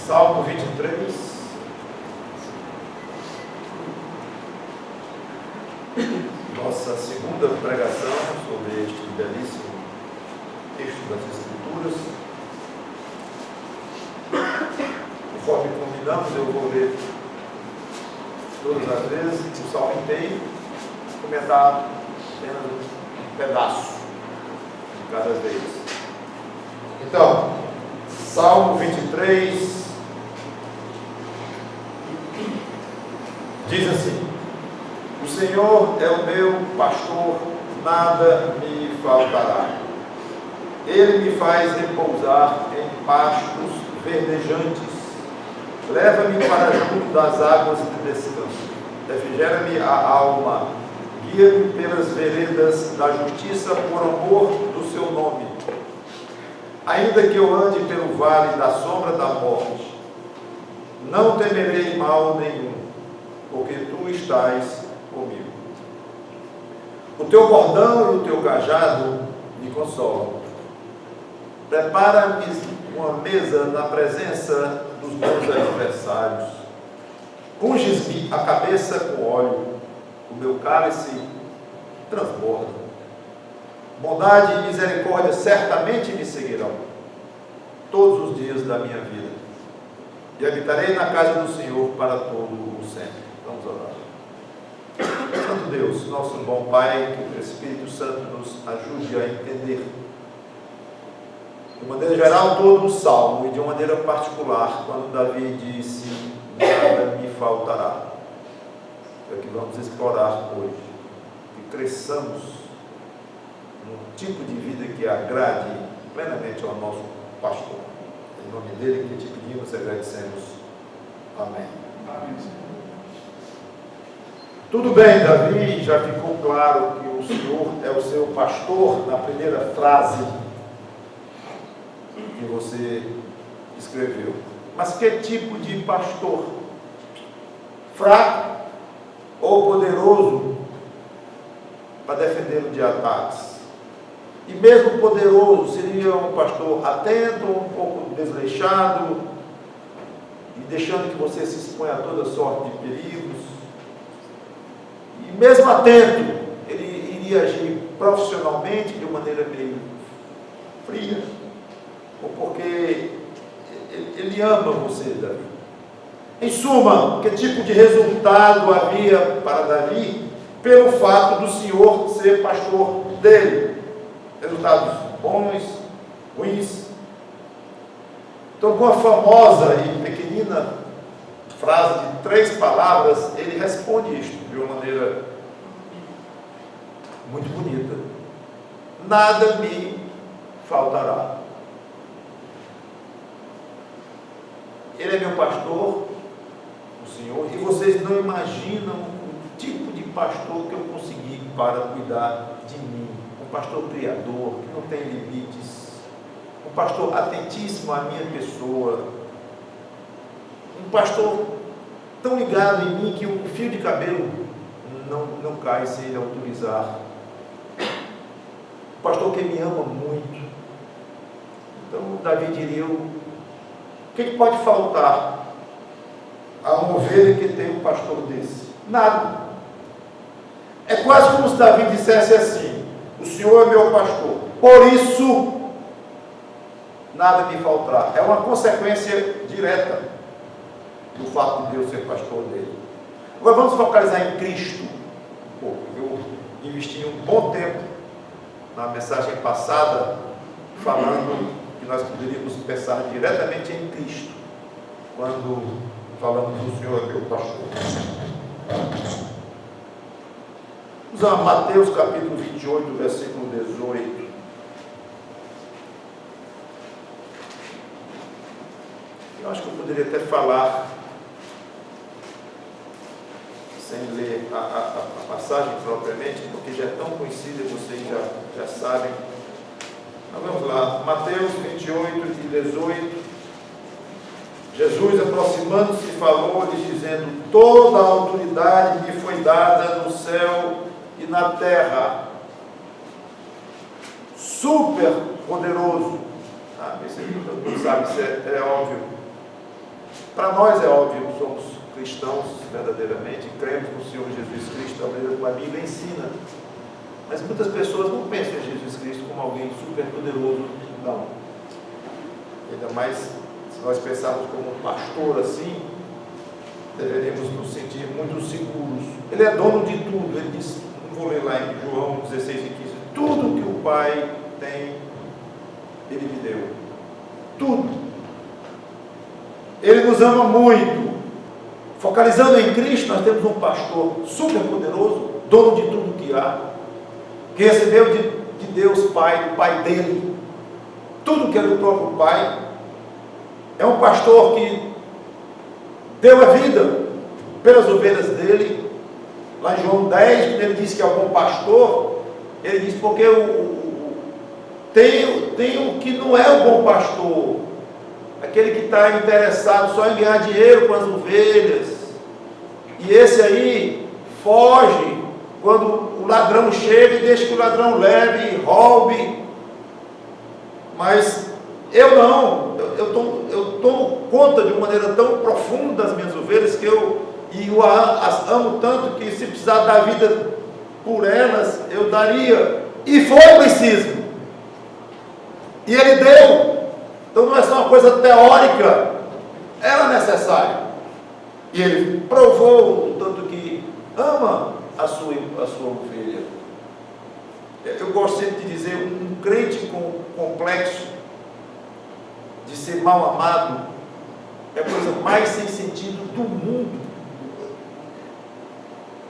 Salmo 23. Nossa segunda pregação sobre este belíssimo texto das Escrituras. Conforme combinamos, eu vou ler todas as vezes o salmo inteiro, comentar apenas um pedaço de cada vez. Então, Salmo 23 diz assim: o Senhor é o meu pastor, nada me faltará. Ele me faz repousar em pastos verdejantes, leva-me para junto das águas de descanso, refrigera-me a alma, guia-me pelas veredas da justiça por amor do seu nome. Ainda que eu ande pelo vale da sombra da morte, não temerei mal nenhum, porque tu estás comigo. O teu bordão e o teu cajado me consolam. Prepara-me uma mesa na presença dos meus adversários. Unges-me a cabeça com óleo, o meu cálice transborda. Bondade e misericórdia certamente me seguirão todos os dias da minha vida, e habitarei na casa do Senhor para todo o sempre. Vamos orar. Santo Deus, nosso bom Pai, que o Espírito Santo nos ajude a entender de maneira geral todo o salmo, e de uma maneira particular quando Davi disse: nada me faltará. É o que vamos explorar hoje, que cresçamos num tipo de vida que agrade plenamente ao nosso pastor. Em nome dele que te pedimos e agradecemos. Amém. Amém. Tudo bem, Davi, já ficou claro que o Senhor é o seu pastor na primeira frase que você escreveu. Mas que tipo de pastor? Fraco ou poderoso para defendê-lo de ataques? E mesmo poderoso, seria um pastor atento, um pouco desleixado, e deixando que você se exponha a toda sorte de perigos. E mesmo atento, ele iria agir profissionalmente de uma maneira meio fria, ou porque ele ama você, Davi. Em suma, que tipo de resultado havia para Davi pelo fato do Senhor ser pastor dele? Resultados bons, ruins. Então, com a famosa e pequenina frase de 3 palavras, ele responde isto de uma maneira muito bonita: nada me faltará. Ele é meu pastor, o Senhor, e vocês não imaginam o tipo de pastor que eu consegui para cuidar de mim. Um pastor criador, que não tem limites, um pastor atentíssimo à minha pessoa, um pastor tão ligado em mim que um fio de cabelo não cai sem ele autorizar, um pastor que me ama muito. Então Davi diria: o que pode faltar a uma ovelha que tem um pastor desse? Nada. É quase como se Davi dissesse assim: o Senhor é meu pastor, por isso nada me faltará. É uma consequência direta do fato de Deus ser pastor dele. Agora vamos focalizar em Cristo um pouco. Eu investi um bom tempo na mensagem passada falando que nós poderíamos pensar diretamente em Cristo quando falamos do Senhor é meu pastor. Vamos a Mateus capítulo 28, versículo 18. Eu acho que eu poderia até falar sem ler a passagem propriamente, porque já é tão conhecida e vocês já sabem. Mas vamos lá, Mateus 28, 18. Jesus, aproximando-se, falou-lhes, dizendo: toda a autoridade me foi dada no céu e na terra. Super poderoso. Isso todo mundo sabe, isso é óbvio. Para nós é óbvio que somos cristãos verdadeiramente, cremos no Senhor Jesus Cristo, a Bíblia ensina. Mas muitas pessoas não pensam em Jesus Cristo como alguém super poderoso, não. Ainda mais se nós pensarmos como um pastor assim, deveríamos nos sentir muito seguros. Ele é dono de tudo. Ele diz, não vou ler lá em João 16 e 15, tudo que o Pai tem, Ele me deu. Tudo. Ele nos ama muito. Focalizando em Cristo, nós temos um pastor super poderoso, dono de tudo que há, que recebeu de Deus Pai, do Pai dele, tudo que é do próprio Pai. É um pastor que deu a vida pelas ovelhas dele. Lá em João 10, quando ele diz que é um bom pastor, ele diz, porque tem o que não é o bom pastor, aquele que está interessado só em ganhar dinheiro com as ovelhas, e esse aí foge quando o ladrão chega e deixa que o ladrão leve e roube. Mas eu não, eu tomo conta de uma maneira tão profunda das minhas ovelhas que eu as amo tanto que se precisar dar vida por elas, eu daria, e foi preciso, e ele deu. Então não é só uma coisa teórica, era necessário, e ele provou o tanto que ama a sua ovelha. Eu gosto sempre de dizer, um crente com complexo de ser mal amado é a coisa mais sem sentido do mundo.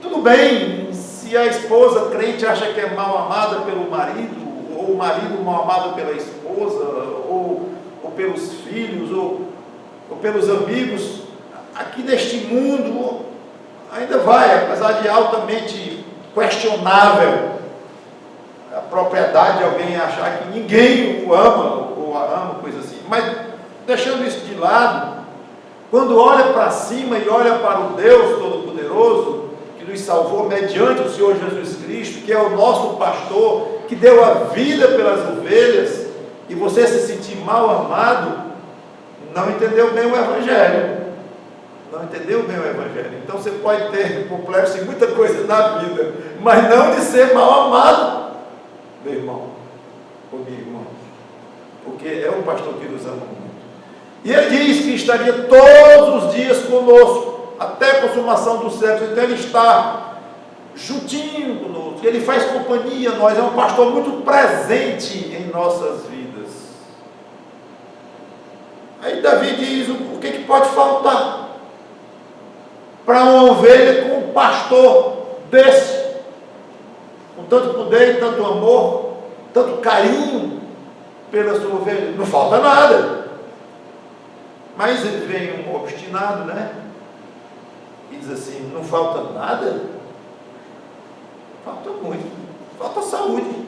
Tudo bem, se a esposa crente acha que é mal amada pelo marido, ou o marido mal amado pela esposa, ou pelos filhos, ou pelos amigos, aqui neste mundo ainda vai, apesar de altamente questionável a propriedade de alguém achar que ninguém o ama, ou a ama, coisa assim. Mas deixando isso de lado, quando olha para cima e olha para o Deus Todo-Poderoso, que nos salvou mediante o Senhor Jesus Cristo, que é o nosso pastor, que deu a vida pelas ovelhas, e você se sentir mal amado, não entendeu bem o Evangelho. Não entendeu bem o Evangelho. Então você pode ter complexo em muita coisa na vida, mas não de ser mal amado, meu irmão, ou minha irmã, porque é um pastor que nos ama muito. E ele diz que estaria todos os dias conosco, até a consumação dos séculos. Então ele está juntinho conosco, ele faz companhia a nós, é um pastor muito presente em nossas vidas. Aí Davi diz, o que pode faltar para uma ovelha com um pastor desse, com tanto poder e tanto amor, tanto carinho pela sua ovelha? Não falta nada. Mas ele vem um obstinado, né? E diz assim, não falta nada? Falta muito. Falta saúde.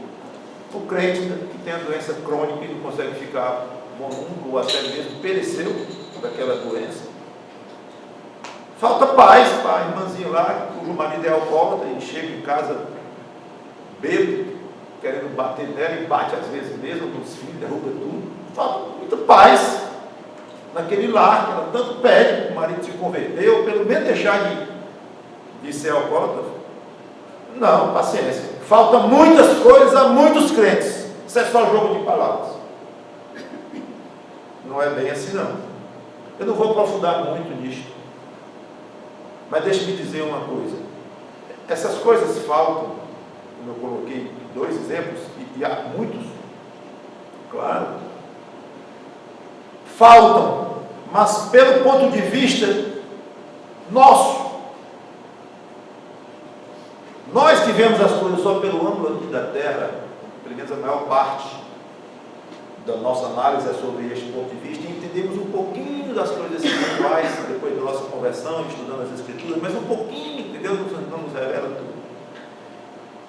O crente que tem a doença crônica e não consegue ficar bom mundo, ou até mesmo pereceu daquela doença. Falta paz para a irmãzinha lá, cujo marido é alcoólatra e chega em casa bêbado, querendo bater nela e bate às vezes mesmo nos filhos, derruba tudo. Falta muita paz naquele lar que ela tanto pede para o marido se converter, ou pelo menos deixar de ser alcoólatra. Não, paciência. Falta muitas coisas a muitos crentes. Isso é só jogo de palavras. Não é bem assim não. Eu não vou aprofundar muito nisto. Mas deixe-me dizer uma coisa. Essas coisas faltam, como eu coloquei 2 exemplos, e há muitos, claro, faltam, mas pelo ponto de vista nosso, nós que vemos as coisas só pelo ângulo aqui da terra, pelo menos a maior parte da nossa análise é sobre este ponto de vista, e entendemos um pouquinho das coisas espirituais depois da nossa conversão, estudando as Escrituras, mas um pouquinho, entendeu? Não nos revela tudo.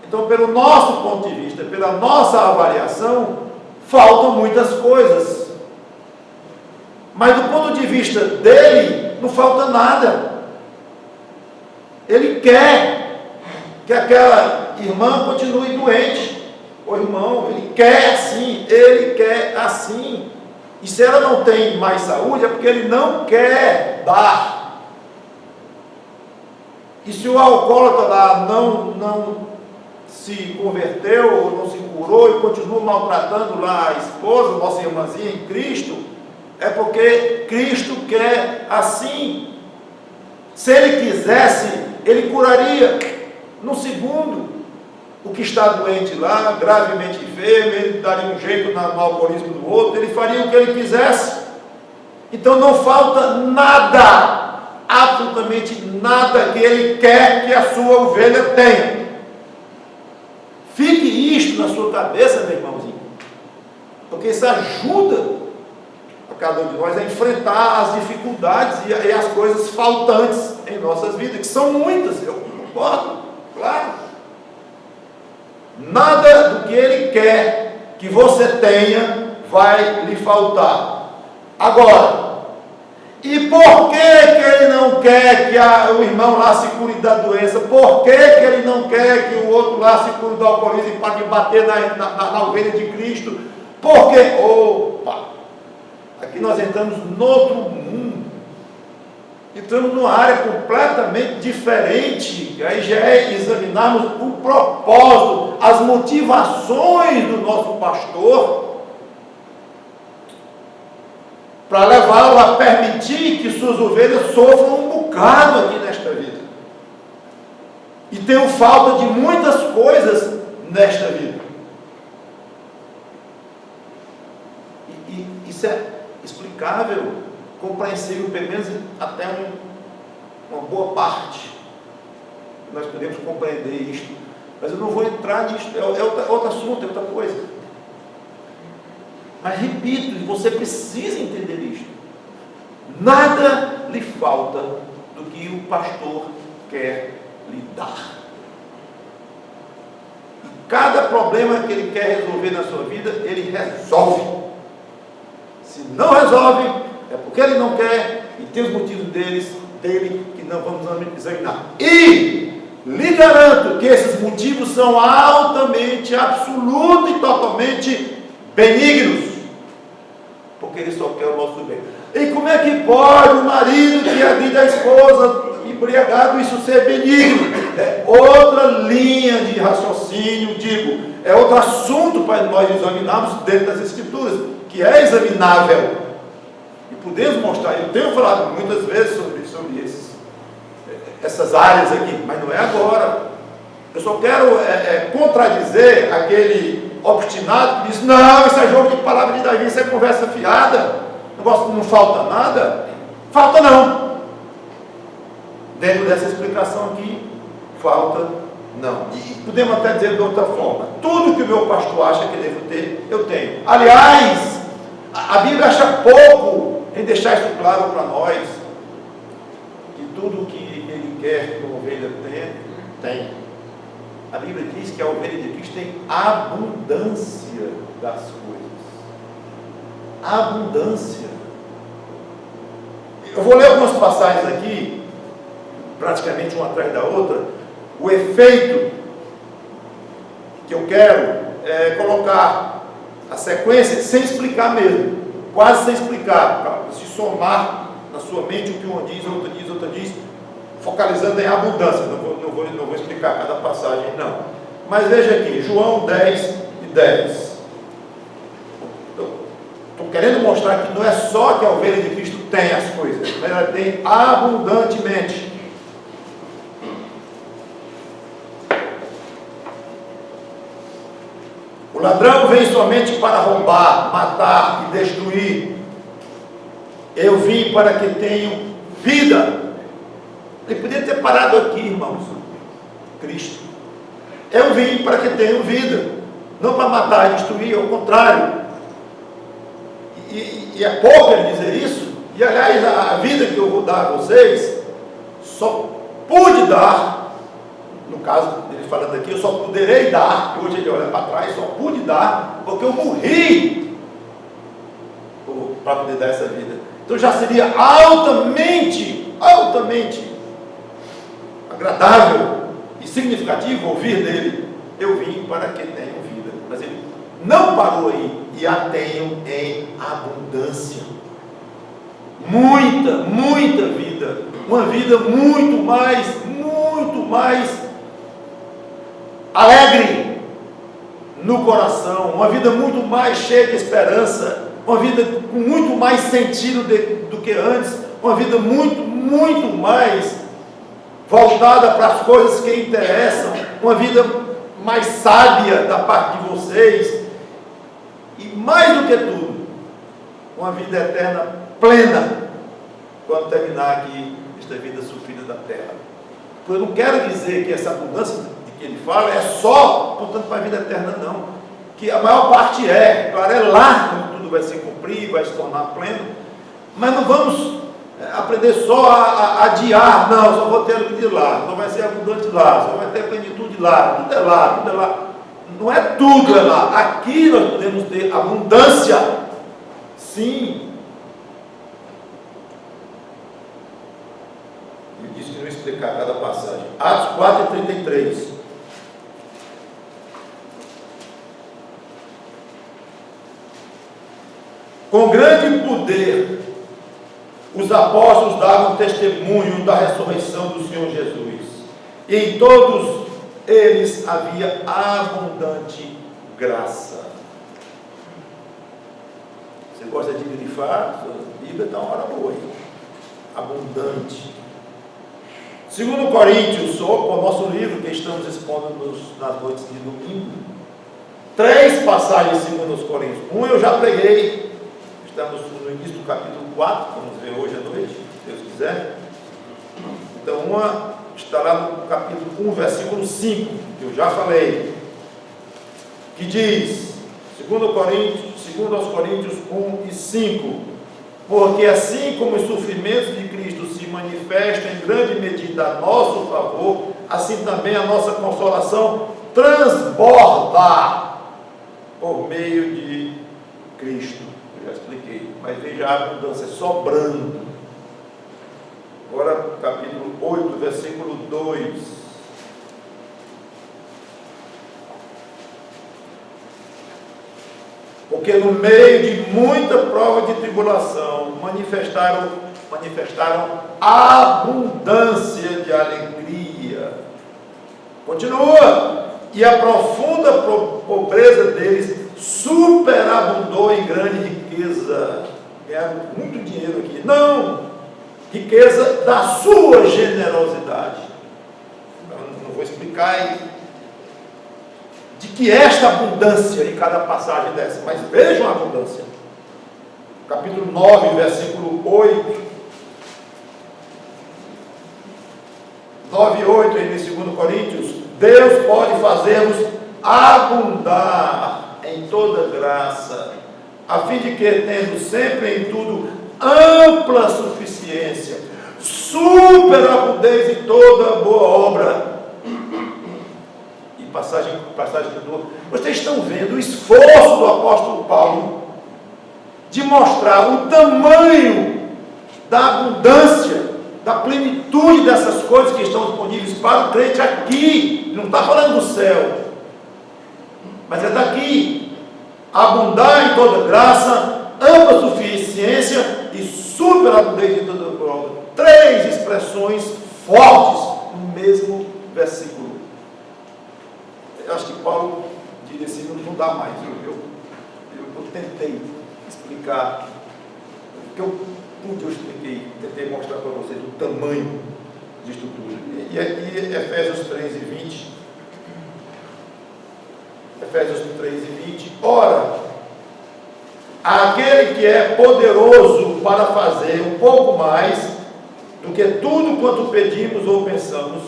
Então, pelo nosso ponto de vista, pela nossa avaliação, faltam muitas coisas. Mas do ponto de vista dele, não falta nada. Ele quer que aquela irmã continue doente, ou irmão, ele quer assim. E se ela não tem mais saúde, é porque ele não quer dar. E se o alcoólatra lá não se converteu, ou não se curou e continua maltratando lá a esposa, nossa irmãzinha em Cristo, é porque Cristo quer assim. Se ele quisesse, ele curaria no segundo o que está doente lá, gravemente enfermo, ele daria um jeito no alcoolismo do outro, ele faria o que ele quisesse. Então não falta nada, absolutamente nada que ele quer que a sua ovelha tenha. Fique isto na sua cabeça, meu irmãozinho, porque isso ajuda a cada um de nós a enfrentar as dificuldades e as coisas faltantes em nossas vidas, que são muitas, eu concordo, claro. Nada do que ele quer que você tenha vai lhe faltar. Agora, e por que ele não quer que o irmão lá se cure da doença? Por que ele não quer que o outro lá se cure do alcoolismo para bater na ovelha de Cristo? Porque, opa, aqui nós entramos no outro mundo. Entramos numa área completamente diferente. Aí já é examinarmos o propósito, as motivações do nosso pastor, para levá-lo a permitir que suas ovelhas sofram um bocado aqui nesta vida. E tenham falta de muitas coisas nesta vida. E isso é explicável, compreensível, pelo menos até uma boa parte. Nós podemos compreender isto. Mas eu não vou entrar nisso, é outro assunto, é outra coisa. Mas repito, você precisa entender isto. Nada lhe falta do que o pastor quer lhe dar. E cada problema que ele quer resolver na sua vida, ele resolve. Se não resolve, é porque ele não quer, e tem os motivos dele que não vamos examinar. E lhe garanto que esses motivos são altamente, absoluto e totalmente benignos, porque ele só quer o nosso bem. E como é que pode o marido que agride a esposa embriagado isso ser benigno? É outra linha de raciocínio, é outro assunto para nós examinarmos dentro das Escrituras, que é examinável. E podemos mostrar, eu tenho falado muitas vezes sobre essas áreas aqui, mas não é agora. Eu só quero contradizer aquele obstinado que diz: não, isso é jogo de palavra de Davi, isso é conversa fiada, não falta nada. Falta não. Dentro dessa explicação aqui, falta não. E podemos até dizer de outra forma: tudo que o meu pastor acha que devo ter, eu tenho. Aliás, a Bíblia acha pouco em deixar isso claro para nós, que tudo que ele quer que a ovelha tenha, tem. A Bíblia diz que a ovelha de Cristo tem abundância das coisas. Abundância. Eu vou ler algumas passagens aqui, praticamente uma atrás da outra. O efeito que eu quero é colocar a sequência sem explicar mesmo, quase sem explicar, para se somar na sua mente o que uma diz, outra diz, focalizando em abundância. Não vou explicar cada passagem, não. Mas veja aqui, João 10:10. Estou querendo mostrar que não é só que a ovelha de Cristo tem as coisas, mas ela tem abundantemente. O ladrão vem somente para roubar, matar e destruir. Eu vim para que tenham vida. Ele podia ter parado aqui, irmãos. Cristo: eu vim para que tenham vida, não para matar e destruir, ao contrário. E é pouco ele dizer isso. E aliás, a vida que eu vou dar a vocês, só pude dar, no caso ele falando aqui, eu só poderei dar, hoje ele olha para trás, só pude dar, porque eu morri para poder dar essa vida. Então já seria altamente agradável e significativo ouvir dele: eu vim para que tenham vida. Mas ele não parou aí. e a tenham em abundância. Muita, muita vida. Uma vida muito mais alegre no coração. Uma vida muito mais cheia de esperança. Uma vida com muito mais sentido do que antes. Uma vida muito mais voltada para as coisas que interessam. Uma vida mais sábia da parte de vocês. E mais do que tudo, uma vida eterna plena, quando terminar aqui esta vida sofrida da terra. Eu não quero dizer que essa abundância de que ele fala é só, portanto, para a vida eterna, não. Que a maior parte claro, é lá quando tudo vai se cumprir, vai se tornar pleno. Mas não vamos aprender só a adiar, não, só vou ter o de lá, só vai ser abundante lá, só vai ter plenitude lá, tudo é lá, tudo é lá. Não é tudo é lá. Aqui nós podemos ter abundância. Sim. Eu disse que não ia explicar cada passagem. Atos 4:33. Com grande poder, os apóstolos davam testemunho da ressurreição do Senhor Jesus. E em todos eles havia abundante graça. Você gosta de grifar? A Bíblia está uma hora boa aí. Abundante. 2 Coríntios, o nosso livro que estamos expondo nas noites de domingo. 3 passagens de 2 Coríntios. Eu já preguei. Estamos no início do capítulo 4. Vamos ver hoje à noite, se Deus quiser. Então, uma está lá no capítulo 1, versículo 5, que eu já falei, que diz, 2 Coríntios 1 e 5, porque assim como os sofrimentos de Cristo se manifestam em grande medida a nosso favor, assim também a nossa consolação transborda por meio de Cristo. Eu já expliquei, mas veja a abundância sobrando. Agora, capítulo 8, versículo 2. Porque no meio de muita prova de tribulação, manifestaram abundância de alegria. Continua. E a profunda pobreza deles superabundou em grande riqueza. Ganharam muito dinheiro aqui. Não! Riqueza da sua generosidade. Não vou explicar de que esta abundância em cada passagem dessa, mas vejam a abundância. Capítulo 9, versículo 8. 9 e 8 em 2 Coríntios. Deus pode fazer-nos abundar em toda graça, a fim de que, tendo sempre em tudo ampla suficiência, superabundez em toda boa obra. E passagem do. Vocês estão vendo o esforço do apóstolo Paulo de mostrar o tamanho da abundância, da plenitude dessas coisas que estão disponíveis para o crente aqui. Ele não está falando do céu, mas é daqui. Abundar em toda graça, ampla suficiência e superabundância de toda obra. 3 expressões fortes no mesmo versículo. Eu acho que Paulo diria assim, não dá mais. Eu tentei explicar, eu tentei mostrar para vocês o tamanho disso tudo. E aqui, Efésios 3 e 20. Efésios 3 e 20. Ora, aquele que é poderoso para fazer um pouco mais do que tudo quanto pedimos ou pensamos,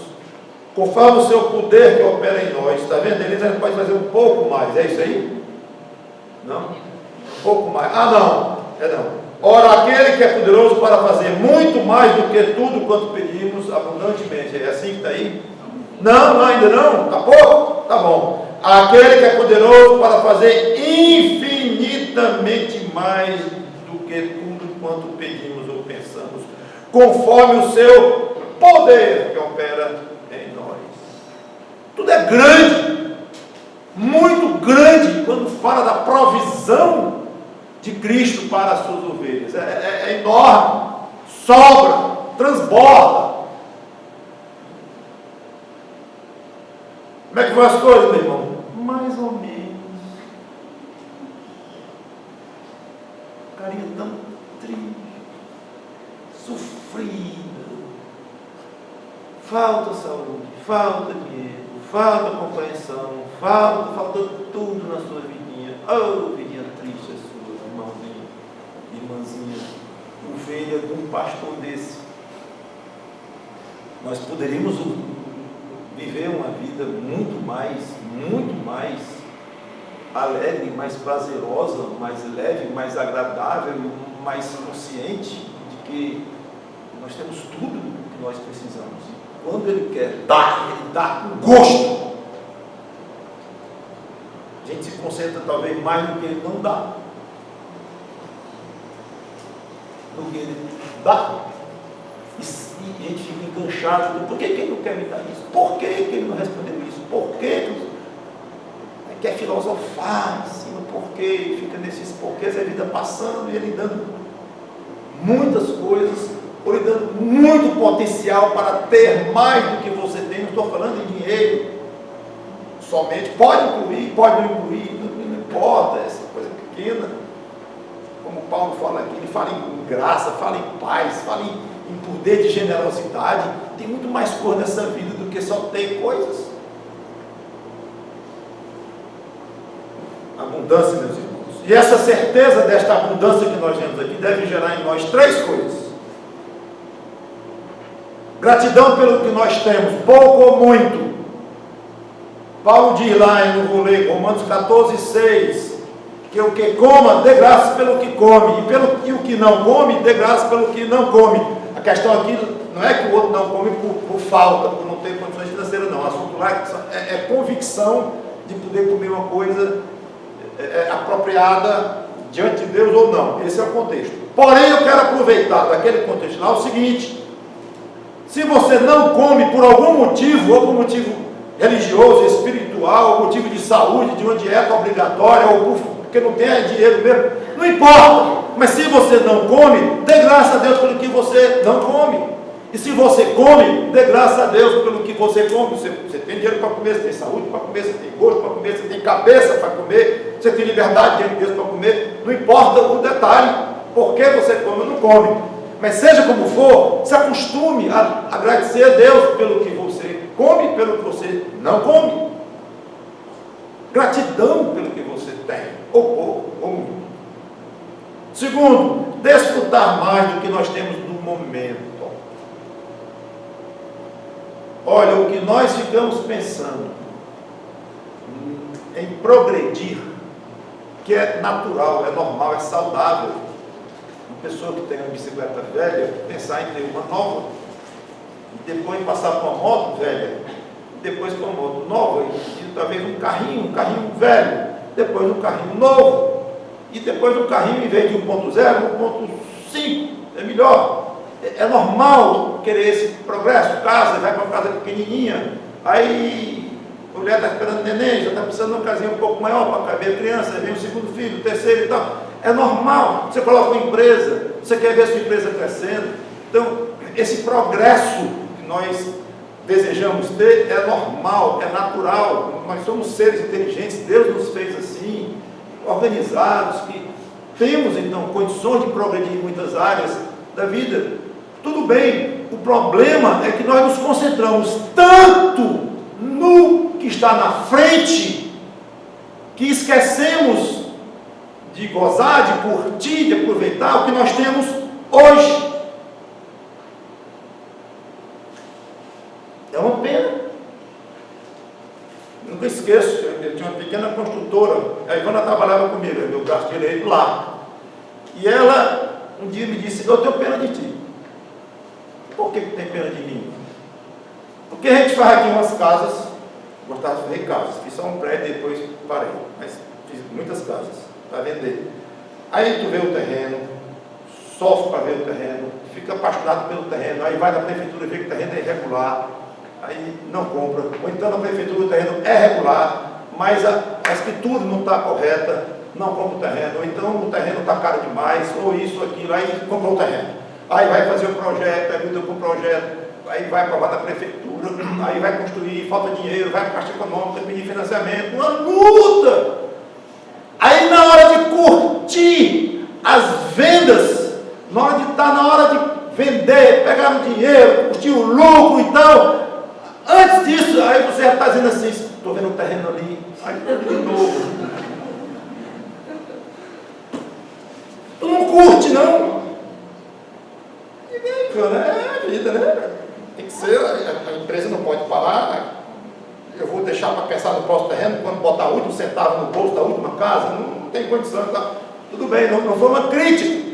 conforme o seu poder que opera em nós. Está vendo? Ele ainda pode fazer um pouco mais. É isso aí? Não? Um pouco mais. Não. Ora, aquele que é poderoso para fazer muito mais do que tudo quanto pedimos abundantemente. É assim que está aí? Não, ainda não? Está pouco? Tá bom. Aquele que é poderoso para fazer infinitamente mais do que tudo quanto pedimos ou pensamos, conforme o seu poder que opera em nós. Tudo é grande, muito grande, quando fala da provisão de Cristo para as suas ovelhas. É enorme, sobra, transborda. Como é que vão as coisas, meu irmão? Mais ou menos. Carinha tão triste, sofrida, falta saúde, falta dinheiro, falta compreensão, falta tudo na sua vidinha. Oh, vidinha triste a sua, irmãozinho, irmãzinha, ovelha de um pastor desse. Nós poderíamos viver uma vida muito mais alegre, mais prazerosa, mais leve, mais agradável, mais consciente de que nós temos tudo que nós precisamos. E quando Ele quer dar, Ele dá com gosto. A gente se concentra talvez mais no que Ele não dá, no que Ele dá. E a gente fica enganchado. Por que Ele não quer me dar isso? Por que Ele não respondeu isso? Por que Ele quer filosofar em cima? Por que? Fica nesses porquês, a vida passando e Ele dando muitas coisas, ou Ele dando muito potencial para ter mais do que você tem. Não estou falando em dinheiro somente. Pode incluir, pode não incluir, não importa, essa coisa pequena. Como Paulo fala aqui, ele fala em graça, fala em paz, fala em poder de generosidade. Tem muito mais coisa nessa vida do que só ter coisas. Abundância, meus irmãos. E essa certeza desta abundância que nós temos aqui deve gerar em nós três coisas: gratidão pelo que nós temos, pouco ou muito. Paulo diz lá, eu vou ler Romanos 14:6, que o que coma, dê graças pelo que come, e o que não come, dê graças pelo que não come. A questão aqui não é que o outro não come por falta, por não ter condições financeiras, não. O assunto lá é convicção de poder comer uma coisa apropriada diante de Deus ou não. Esse é o contexto. Porém, eu quero aproveitar daquele contexto lá o seguinte: se você não come por algum motivo, ou por motivo religioso, espiritual, ou motivo de saúde, de uma dieta obrigatória, ou porque não tem dinheiro mesmo, não importa. Mas se você não come, dê graças a Deus pelo que você não come. E se você come, dê graças a Deus pelo que você come. Você tem dinheiro para comer, você tem saúde para comer, você tem gosto para comer, você tem cabeça para comer, você tem liberdade diante de Deus para comer. Não importa o detalhe, por que você come ou não come. Mas seja como for, se acostume a agradecer a Deus pelo que você come e pelo que você não come. Gratidão pelo que você tem, ou pouco, ou muito. Segundo, desfrutar mais do que nós temos no momento. Olha, o que nós ficamos pensando em progredir, que é natural, é normal, é saudável. Uma pessoa que tem uma bicicleta velha, pensar em ter uma nova, e depois passar para uma moto velha, depois para uma moto nova, e talvez um carrinho velho, depois um carrinho novo, e depois um carrinho, em vez de 1.0, 1.5, é melhor. É normal querer esse progresso. Casa, vai para uma casa pequenininha, aí a mulher está esperando neném, já está precisando de uma casinha um pouco maior para caber a criança, vem o segundo filho, o terceiro e tal. É normal. Você coloca uma empresa, você quer ver a sua empresa crescendo. Então, esse progresso que nós desejamos ter é normal, é natural. Nós somos seres inteligentes, Deus nos fez assim, organizados, que temos então condições de progredir em muitas áreas da vida. Tudo bem, o problema é que nós nos concentramos tanto no que está na frente, que esquecemos de gozar, de curtir, de aproveitar o que nós temos hoje. É uma pena. Nunca esqueço, eu tinha uma pequena construtora, a Ivana trabalhava comigo, meu braço direito lá. E ela um dia me disse: eu tenho pena de ti. Por que tem pena de mim? Porque a gente faz aqui umas casas, gostava de fazer casas, fiz só um prédio e depois parei, mas fiz muitas casas para vender. Aí tu vê o terreno, sofre para ver o terreno, fica apaixonado pelo terreno, aí vai na prefeitura ver que o terreno é irregular, aí não compra, ou então na prefeitura o terreno é regular, mas a escritura não está correta, não compra o terreno, ou então o terreno está caro demais, ou isso, aquilo, aí comprou o terreno. Aí vai fazer o projeto, aí muda para o projeto, aí vai aprovar da prefeitura, aí vai construir, falta dinheiro, vai para a Caixa Econômica, pedir financiamento, uma luta. Aí na hora de curtir as vendas, na hora de estar na hora de vender, pegar o dinheiro, curtir o lucro e tal, antes disso, aí você já está dizendo assim, estou vendo um terreno ali, aí de novo. Tu não curte, não? E bem, cara, é a vida, né? Tem que ser, a empresa não pode parar. Eu vou deixar para pensar no próximo terreno, quando botar o último centavo no bolso da última casa, não tem condição. Tá? Tudo bem, não foi uma crítica,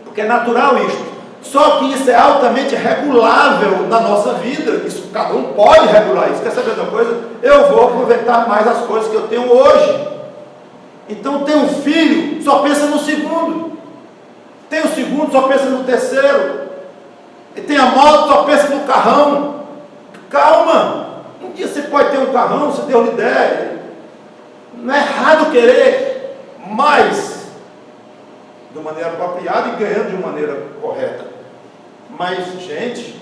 porque é natural isso. Só que isso é altamente regulável na nossa vida. Isso cada um pode regular isso. Quer saber de uma coisa? Eu vou aproveitar mais as coisas que eu tenho hoje. Então tem um filho, só pensa no segundo. Tem o segundo, só pensa no terceiro. E tem a moto, só pensa no carrão. Calma. Um dia você pode ter um carrão, se Deus lhe der. Não é errado querer, mas de maneira apropriada e ganhando de maneira correta. Mas, gente,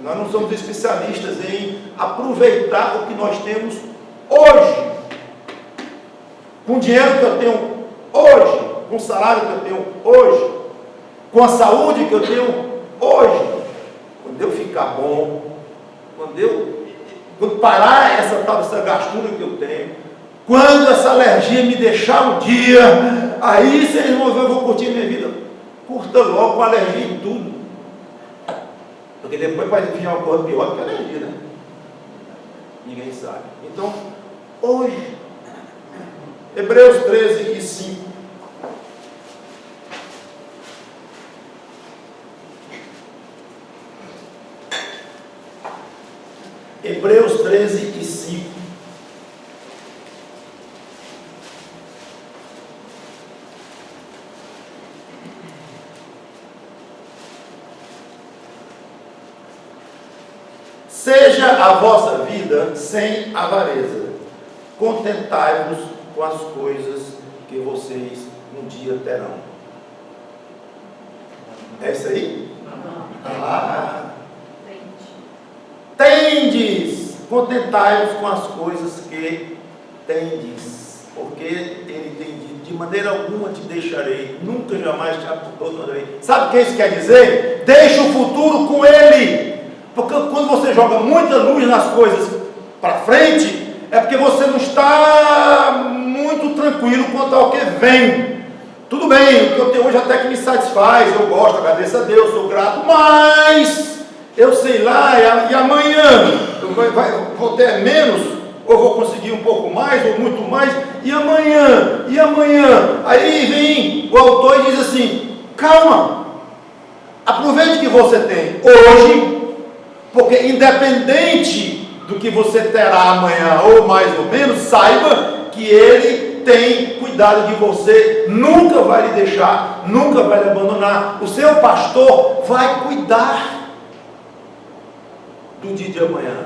nós não somos especialistas em aproveitar o que nós temos hoje. Com o dinheiro que eu tenho hoje, com o salário que eu tenho hoje, com a saúde que eu tenho hoje. Quando eu ficar bom, quando parar essa gastura que eu tenho, quando essa alergia me deixar um dia, aí vocês vão ver, eu vou curtir minha vida. Curta logo com alergia em tudo. Porque depois vai vir uma coisa pior do que alergia, né? Ninguém sabe. Então, hoje, Hebreus 13 e 5. Hebreus 13 e 5. Seja a vossa vida sem avareza, contentai-vos com as coisas que vocês um dia terão. É isso aí? Tendes, contentai-vos com as coisas que tendes, porque ele tem dito, de maneira alguma te deixarei, nunca jamais te abandonarei. Sabe o que isso quer dizer? Deixa o futuro com ele, porque quando você joga muita luz nas coisas para frente, é porque você não está muito tranquilo quanto ao que vem. Tudo bem, o que eu tenho hoje até que me satisfaz, eu gosto, agradeço a Deus, sou grato, mas eu sei lá, e amanhã eu vou ter menos, ou vou conseguir um pouco mais, ou muito mais, e amanhã, aí vem o autor e diz assim, calma, aproveite o que você tem hoje, porque independente do que você terá amanhã, ou mais ou menos, saiba que ele tem cuidado de você, nunca vai lhe deixar, nunca vai lhe abandonar, o seu pastor vai cuidar do dia de amanhã.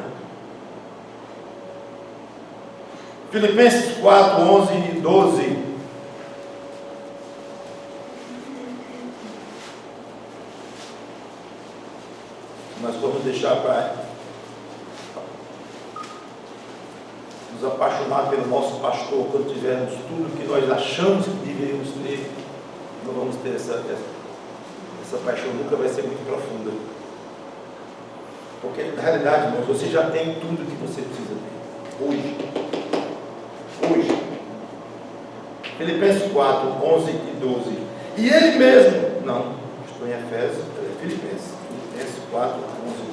Filipenses 4, 11 e 12. Nós vamos deixar para nos apaixonar pelo nosso pastor quando tivermos tudo que nós achamos que deveríamos ter. Não vamos ter essa paixão, nunca vai ser muito profunda. Porque na realidade, irmãos, você já tem tudo que você precisa ter. Hoje. Filipenses 4, 11 e 12. E ele mesmo, não, estou em Efésios, Filipenses 4, 11 e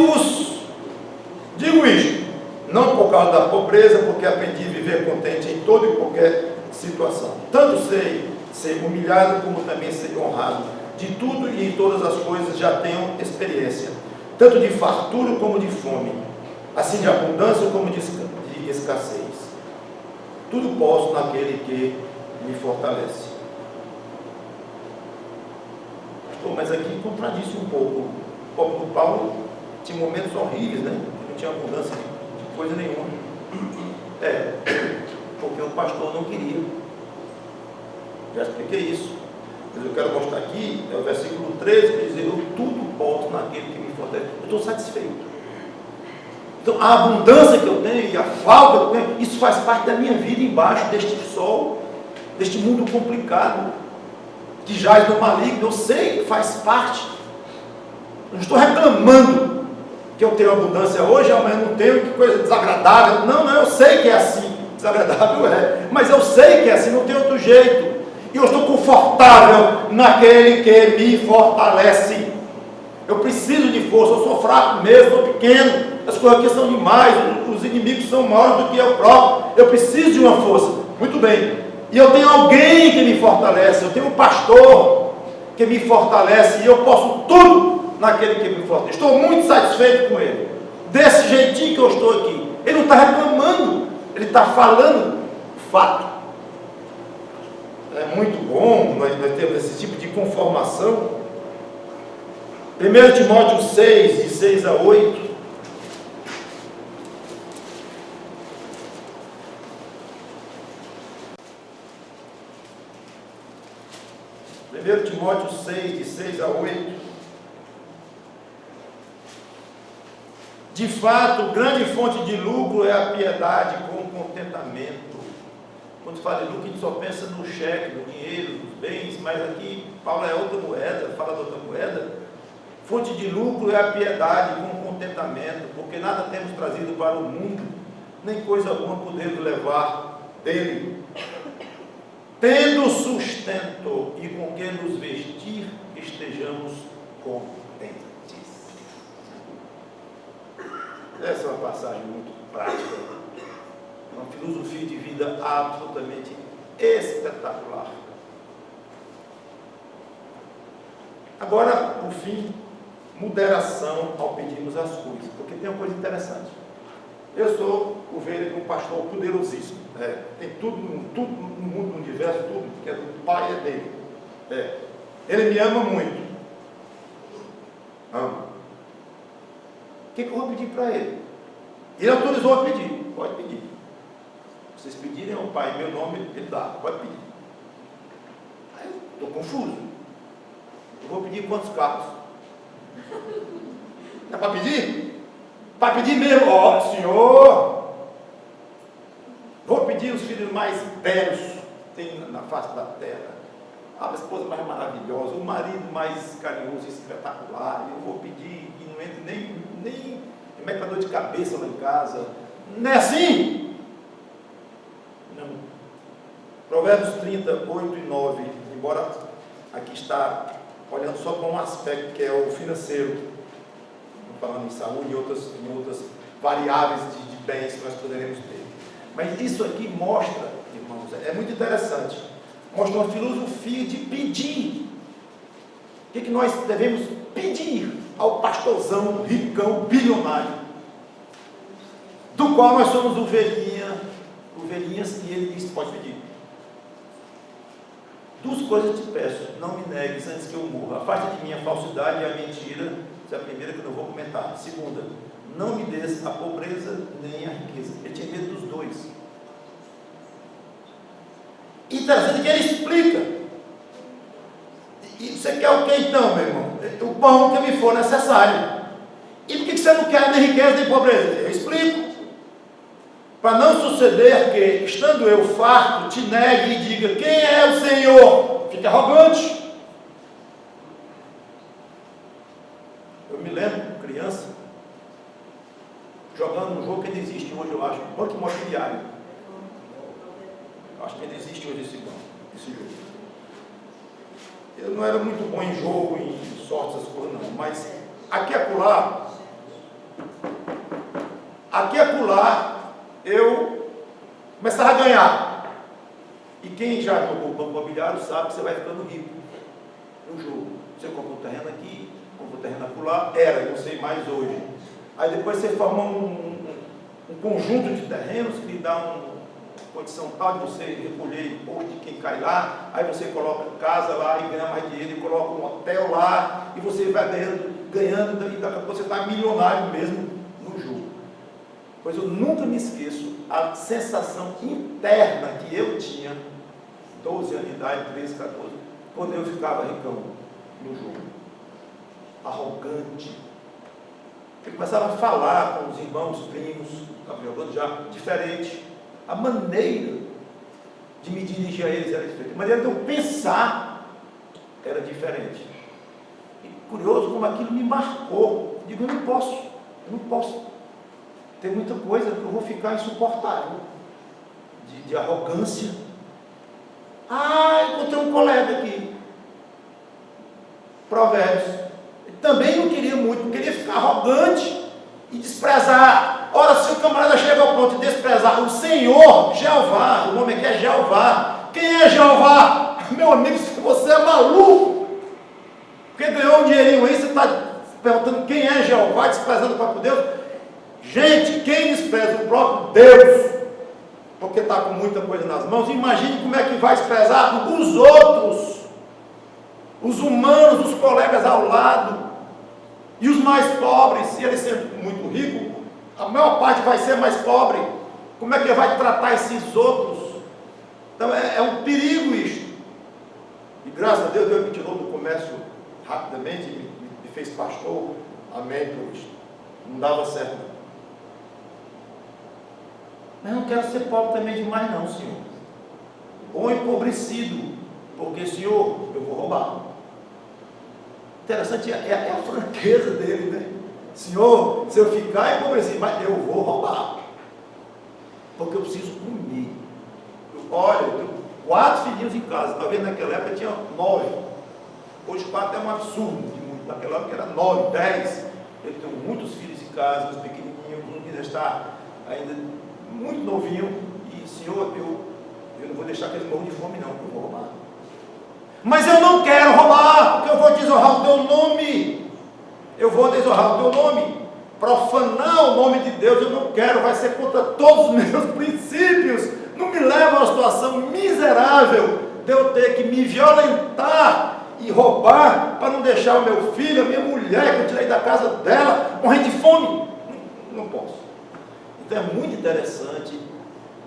12. Digo isto, não por causa da pobreza, porque aprendi a viver contente em toda e qualquer situação. Tanto sei ser humilhado, como também ser honrado. De tudo e em todas as coisas já tenho experiência, tanto de fartura como de fome, assim de abundância como de escassez. Tudo posso naquele que me fortalece. Pastor, mas aqui contradiz um pouco. O povo do Paulo tinha momentos horríveis, né? tinha abundância de coisa nenhuma. Porque o pastor não queria. Já expliquei isso. Mas eu quero mostrar aqui, é o versículo 13, que diz: eu tudo posso naquele que me fortalece. Eu estou satisfeito. Então, a abundância que eu tenho e a falta que eu tenho, isso faz parte da minha vida embaixo deste sol, deste mundo complicado, que jaz no maligno. Eu sei que faz parte. Eu não estou reclamando que eu tenho abundância hoje, amanhã não tenho, que coisa desagradável. Não, eu sei que é assim. Desagradável mas eu sei que é assim, não tem outro jeito. E eu estou confortável naquele que me fortalece. Eu preciso de força, eu sou fraco mesmo, sou pequeno, as coisas aqui são demais, os inimigos são maiores do que eu próprio. Eu preciso de uma força. Muito bem. E eu tenho alguém que me fortalece, eu tenho um pastor que me fortalece, e eu posso tudo naquele que me fortalece. Estou muito satisfeito com ele, desse jeitinho que eu estou aqui. Ele não está reclamando, ele está falando fato. É muito bom nós termos esse tipo de conformação. 1 Timóteo 6, de 6 a 8. Timóteo 6, de 6 a 8. De fato, grande fonte de lucro é a piedade com contentamento. Quando fala de lucro, a gente só pensa no cheque, no dinheiro, nos bens, mas aqui Paulo é outra moeda, fala de outra moeda. Fonte de lucro é a piedade com contentamento, porque nada temos trazido para o mundo, nem coisa alguma podemos levar dele. Tendo sustento e com que nos vestir, estejamos contentes. Essa é uma passagem muito prática, uma filosofia de vida absolutamente espetacular. Agora, por fim, moderação ao pedirmos as coisas, porque tem uma coisa interessante. Eu sou ovelha de um pastor poderosíssimo. Tem tudo no mundo, no universo, tudo que é do Pai é dele. Ele me ama muito. Ama. O que eu vou pedir para ele? Ele autorizou a pedir. Pode pedir. Vocês pedirem ao Pai em meu nome, ele dá. Pode pedir. Aí eu estou confuso. Eu vou pedir quantos carros? É para pedir? Para pedir mesmo, ó, Senhor, vou pedir os filhos mais belos que tem na face da terra, a esposa mais maravilhosa, o marido mais carinhoso e espetacular. Eu vou pedir que não entre nem dor de cabeça lá em casa. Não é assim? Não. Provérbios 30, 8 e 9, embora aqui está olhando só para um aspecto que é o financeiro, falando em saúde e em outras variáveis de bens que nós poderemos ter. Mas isso aqui mostra, irmãos, é muito interessante, mostra uma filosofia de pedir. O que nós devemos pedir ao pastorzão, ricão, bilionário, do qual nós somos ovelhinhas, e ele diz: pode pedir. Duas coisas te peço, não me negues antes que eu morra. Afasta de mim a falsidade e a mentira. Essa é a primeira que eu não vou comentar. Segunda, não me des a pobreza nem a riqueza. Ele tinha medo dos dois. E trazendo que ele explica. E você quer o que então, meu irmão? O pão que me for necessário. E por que você não quer nem riqueza nem pobreza? Eu explico. Para não suceder que, estando eu farto, te negue e diga: quem é o Senhor? Fica arrogante. Eu me lembro, criança, jogando um jogo que ainda existe hoje, eu acho, Banco Imobiliário. Eu acho que ainda existe hoje esse jogo. Eu não era muito bom em jogo, em sorte, essas coisas não, mas aqui e acolá, eu começava a ganhar. E quem já jogou Banco Imobiliário sabe que você vai ficando rico no jogo. Você compra um terreno aqui, compra um terreno acolá, eu não sei mais hoje. Aí depois você forma um conjunto de terrenos que lhe dá uma condição tal de você recolher imposto de quem cai lá, aí você coloca casa lá e ganha mais dinheiro, e coloca um hotel lá, e você vai ganhando, e daqui a pouco você está milionário mesmo no jogo. Pois eu nunca me esqueço a sensação interna que eu tinha, 12 anos de idade, 13, 14, quando eu ficava ricão no jogo. Arrogante. Eu começava a falar com os irmãos, primos, estava jogando já, diferente. A maneira de me dirigir a eles era diferente. A maneira de eu pensar era diferente. E curioso como aquilo me marcou. Eu digo, eu não posso. Tem muita coisa que eu vou ficar insuportável. De arrogância. Encontrei um colega aqui. Provérbios. Ele também não queria muito, não queria ficar arrogante e desprezar. Ora, se o camarada chega ao ponto de desprezar o Senhor, Jeová, o nome aqui é Jeová. Quem é Jeová? Meu amigo, se você é maluco, porque ganhou um dinheirinho aí, você está perguntando quem é Jeová, desprezando o próprio Deus. Gente, quem despreza o próprio Deus, porque está com muita coisa nas mãos, imagine como é que vai desprezar os outros, os humanos, os colegas ao lado, e os mais pobres. Se ele ser muito rico, a maior parte vai ser mais pobre. Como é que ele vai tratar esses outros? Então é um perigo isso. E graças a Deus me tirou do comércio rapidamente, me fez pastor. Amém por isso. Não dava certo. Mas não quero ser pobre também demais não, Senhor. Ou empobrecido, porque, Senhor, eu vou roubar. Interessante é a franqueza dele, né? Senhor, se eu ficar empobrecido, mas eu vou roubar, porque eu preciso comer. Olha, eu tenho 4 filhinhos em casa. Talvez naquela época tinha 9. Hoje 4 é um absurdo de muito. Naquela época era 9, 10. Eu tenho muitos filhos em casa, os pequenininhos, um que está ainda muito novinho. E, Senhor, eu não vou deixar que eles morram de fome não, eu vou roubar. Mas eu não quero roubar, porque eu vou desonrar o teu nome. Eu vou desonrar o teu nome. Profanar o nome de Deus eu não quero, vai ser contra todos os meus princípios. Não me leva a uma situação miserável de eu ter que me violentar e roubar para não deixar o meu filho, a minha mulher que eu tirei da casa dela, morrer de fome. Não posso. Então é muito interessante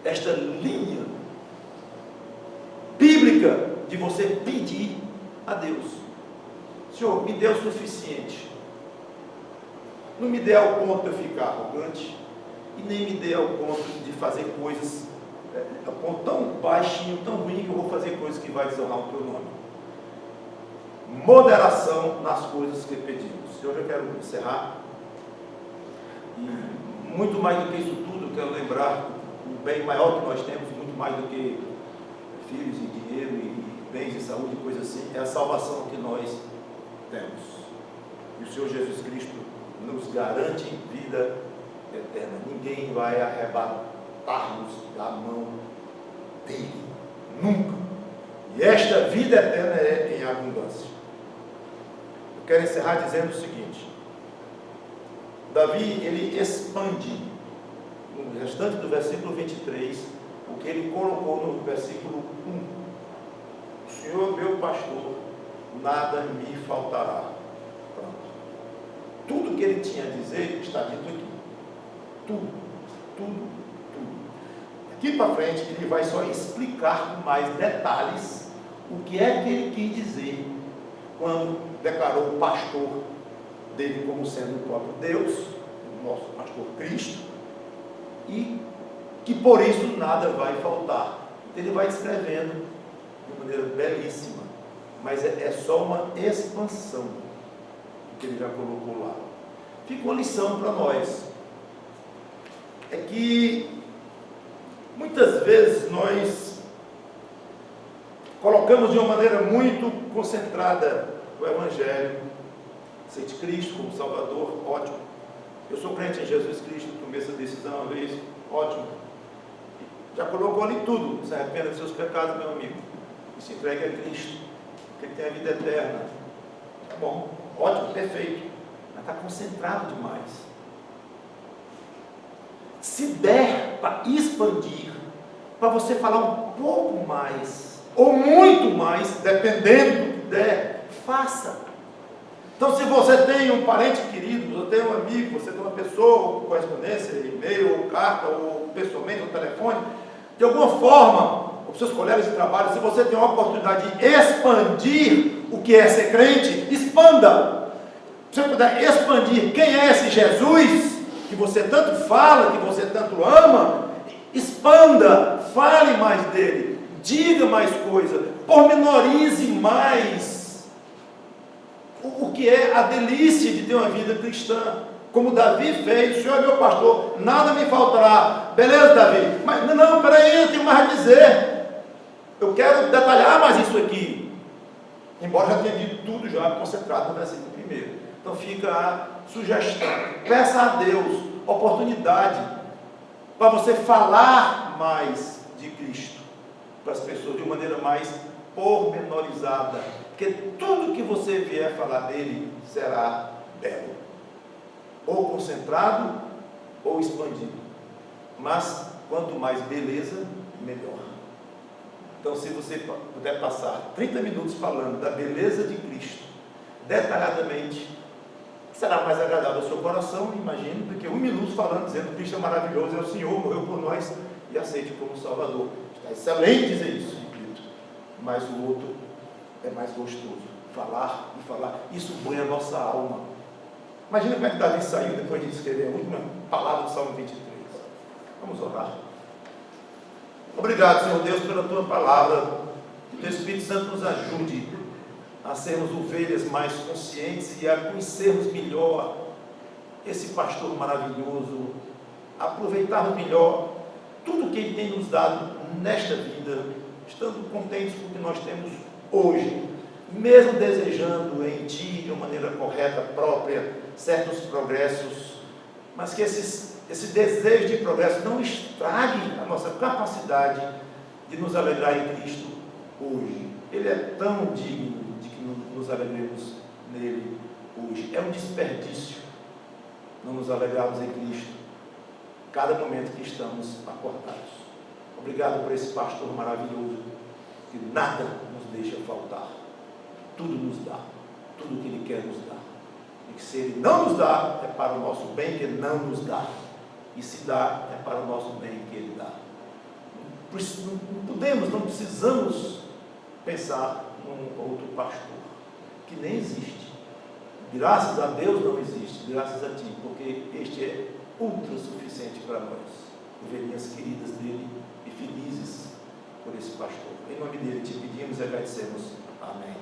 esta linha bíblica de você pedir a Deus: Senhor, me dê o suficiente. Não me dê ao ponto de eu ficar arrogante, e nem me dê ao ponto de fazer coisas a ponto tão baixinho, tão ruim, que eu vou fazer coisas que vai desonrar o teu nome. Moderação nas coisas que pedimos. Senhor, eu quero encerrar. E muito mais do que isso tudo, eu quero lembrar o bem maior que nós temos, muito mais do que filhos e dinheiro e bens e saúde e coisas assim, é a salvação que nós temos. E o Senhor Jesus Cristo nos garante vida eterna. Ninguém vai arrebatar-nos da mão dele. Nunca. E esta vida eterna é em abundância. Eu quero encerrar dizendo o seguinte: Davi, ele expande no restante do versículo 23 o que ele colocou no versículo 1. O Senhor meu pastor, nada me faltará. Pronto. Tudo que ele tinha a dizer está dito aqui. Tudo. Daqui para frente ele vai só explicar com mais detalhes o que é que ele quis dizer quando declarou o pastor dele como sendo o próprio Deus, o nosso pastor Cristo, e que por isso nada vai faltar. Ele vai descrevendo de maneira belíssima, mas é só uma expansão que ele já colocou lá. Fica uma lição para nós, é que muitas vezes nós colocamos de uma maneira muito concentrada o Evangelho, aceite Cristo como Salvador, ótimo. Eu sou crente em Jesus Cristo, tomei essa decisão uma vez, ótimo. Já colocou ali tudo, se arrependa dos seus pecados, meu amigo, e se entregue a Cristo, porque Ele tem a vida eterna. Tá bom, ótimo, perfeito, mas está concentrado demais. Se der para expandir, para você falar um pouco mais, ou muito mais, dependendo do que der, faça. Então, se você tem um parente querido, você tem um amigo, você tem uma pessoa, com correspondência, e-mail, ou carta, ou pessoalmente, ou telefone, de alguma forma, os seus colegas de trabalho, se você tem uma oportunidade de expandir o que é ser crente, expanda. Se você puder expandir quem é esse Jesus, que você tanto fala, que você tanto ama, expanda, fale mais dele, diga mais coisas, pormenorize mais o que é a delícia de ter uma vida cristã. Como Davi fez, o Senhor é meu pastor, nada me faltará. Beleza, Davi? Mas não, peraí, eu tenho mais a dizer. Eu quero detalhar mais isso aqui. Embora já tenha dito tudo já concentrado no versículo 1. Então fica a sugestão. Peça a Deus oportunidade para você falar mais de Cristo para as pessoas de uma maneira mais pormenorizada. Porque tudo que você vier falar dele será belo. Ou concentrado, ou expandido. Mas, quanto mais beleza, melhor. Então, se você puder passar 30 minutos falando da beleza de Cristo, detalhadamente, será mais agradável ao seu coração, imagino, do que 1 minuto falando, dizendo que Cristo é maravilhoso, é o Senhor, morreu por nós, e aceite como Salvador. Está excelente dizer isso, repito. Mas o outro é mais gostoso. Falar e falar. Isso banha a nossa alma. Imagina como é que Davi saiu depois de escrever a última palavra do Salmo 23. Vamos orar. Obrigado, Senhor Deus, pela Tua palavra. Que o Teu Espírito Santo nos ajude a sermos ovelhas mais conscientes e a conhecermos melhor esse pastor maravilhoso, a aproveitarmos melhor tudo que Ele tem nos dado nesta vida, estando contentes com o que nós temos hoje, mesmo desejando em Ti, de uma maneira correta, própria, certos progressos, mas que esse desejo de progresso não estrague a nossa capacidade de nos alegrar em Cristo hoje. Ele é tão digno de que nos alegremos nele hoje. É um desperdício não nos alegrarmos em Cristo cada momento que estamos acordados. Obrigado por esse pastor maravilhoso, que nada nos deixa faltar. Tudo nos dá, tudo que Ele quer nos dar. E que se Ele não nos dá, é para o nosso bem que Ele não nos dá. E se dá, é para o nosso bem que Ele dá. Não precisamos pensar num outro pastor, que nem existe. Graças a Deus não existe, graças a Ti, porque este é ultra suficiente para nós. Ovelhinhas queridas dele e felizes por esse pastor. Em nome dele te pedimos e agradecemos. Amém.